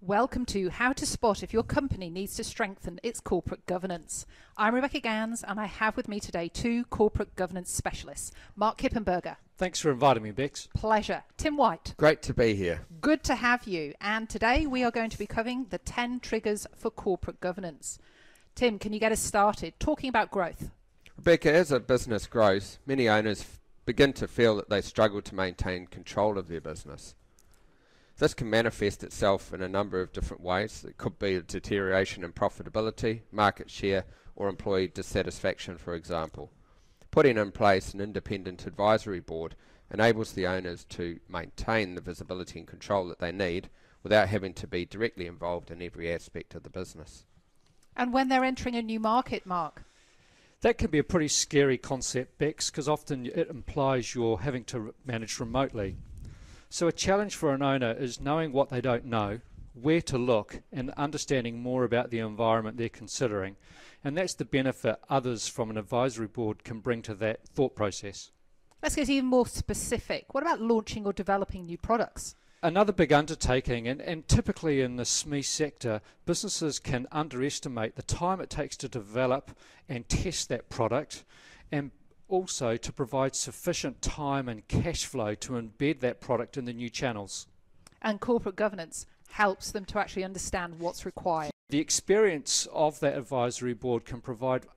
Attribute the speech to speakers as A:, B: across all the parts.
A: Welcome to How to Spot If Your Company Needs to Strengthen Its Corporate Governance. I'm Rebecca Gans, and I have with me today two corporate governance specialists, Mark Kippenberger.
B: Thanks for inviting me, Bex.
A: Pleasure. Tim White.
C: Great to be here.
A: Good to have you. And today we are going to be covering the 10 triggers for corporate governance. Tim, can you get us started talking about growth?
C: Rebecca, as a business grows, many owners begin to feel that they struggle to maintain control of their business. This can manifest itself in a number of different ways. It could be a deterioration in profitability, market share, or employee dissatisfaction, for example. Putting in place an independent advisory board enables the owners to maintain the visibility and control that they need without having to be directly involved in every aspect of the business.
A: And when they're entering a new market, Mark?
B: That can be a pretty scary concept, Bex, because often it implies you're having to manage remotely. So a challenge for an owner is knowing what they don't know, where to look, and understanding more about the environment they're considering. And that's the benefit others from an advisory board can bring to that thought process.
A: Let's get even more specific. What about launching or developing new products?
B: Another big undertaking, and typically in the SME sector, businesses can underestimate the time it takes to develop and test that product, and also to provide sufficient time and cash flow to embed that product in the new channels.
A: And corporate governance helps them to actually understand what's required.
B: The experience of that advisory board can provide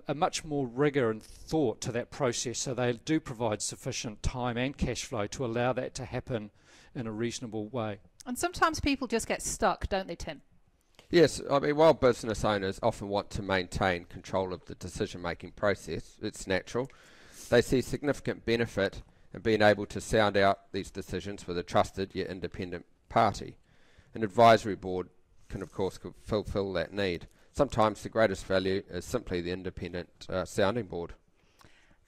B: a much more rigour and thought to that process, so they do provide sufficient time and cash flow to allow that to happen in a reasonable way.
A: And sometimes people just get stuck, don't they, Tim?
C: Yes, I mean, while business owners often want to maintain control of the decision-making process, it's natural, they see significant benefit in being able to sound out these decisions with a trusted yet independent party. An advisory board can, of course, fulfill that need. Sometimes the greatest value is simply the independent sounding board.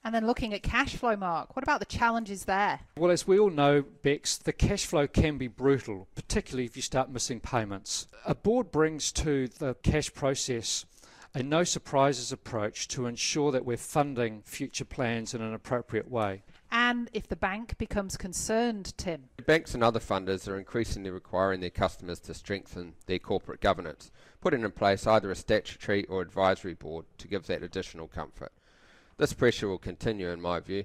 A: And then looking at cash flow, Mark, what about the challenges there?
B: Well, as we all know, Bex, the cash flow can be brutal, particularly if you start missing payments. A board brings to the cash process a no surprises approach to ensure that we're funding future plans in an appropriate way.
A: And if the bank becomes concerned, Tim?
C: Banks and other funders are increasingly requiring their customers to strengthen their corporate governance, putting in place either a statutory or advisory board to give that additional comfort. This pressure will continue, in my view,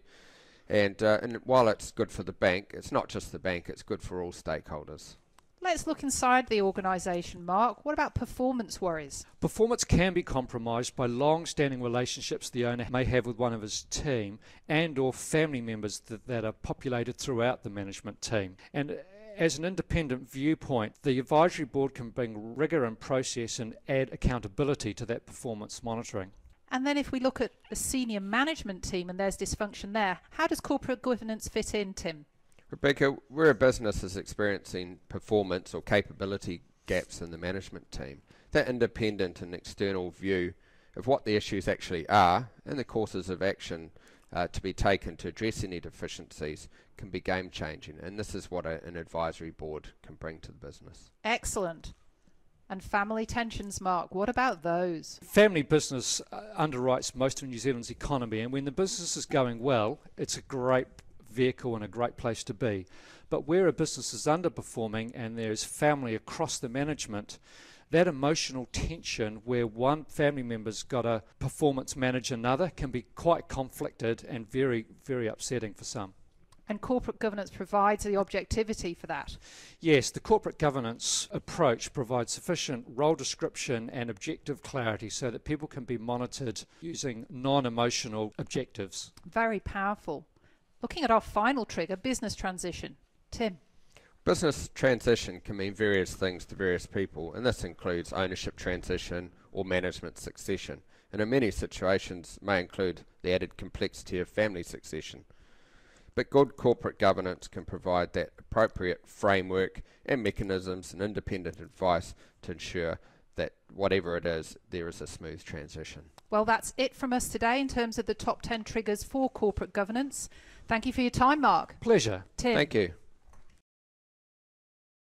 C: and while it's good for the bank, it's not just the bank, it's good for all stakeholders.
A: Let's look inside the organisation, Mark. What about performance worries?
B: Performance can be compromised by long-standing relationships the owner may have with one of his team and or family members that are populated throughout the management team. And as an independent viewpoint, the advisory board can bring rigour and process and add accountability to that performance monitoring.
A: And then if we look at the senior management team and there's dysfunction there, how does corporate governance fit in, Tim?
C: Rebecca, where a business is experiencing performance or capability gaps in the management team, that independent and external view of what the issues actually are and the courses of action to be taken to address any deficiencies can be game-changing, and this is what an advisory board can bring to the business.
A: Excellent. And family tensions, Mark, what about those?
B: Family business underwrites most of New Zealand's economy, and when the business is going well, it's a great vehicle and a great place to be. But where a business is underperforming and there's family across the management, that emotional tension where one family member's got to performance manage another can be quite conflicted and very, very upsetting for some.
A: And corporate governance provides the objectivity for that.
B: Yes, the corporate governance approach provides sufficient role description and objective clarity so that people can be monitored using non-emotional objectives.
A: Very powerful. Looking at our final trigger, business transition. Tim?
C: Business transition can mean various things to various people, and this includes ownership transition or management succession, and in many situations may include the added complexity of family succession. But good corporate governance can provide that appropriate framework and mechanisms and independent advice to ensure that whatever it is, there is a smooth transition.
A: Well, that's it from us today in terms of the top 10 triggers for corporate governance. Thank you for your time, Mark.
B: Pleasure.
A: Tim.
C: Thank you.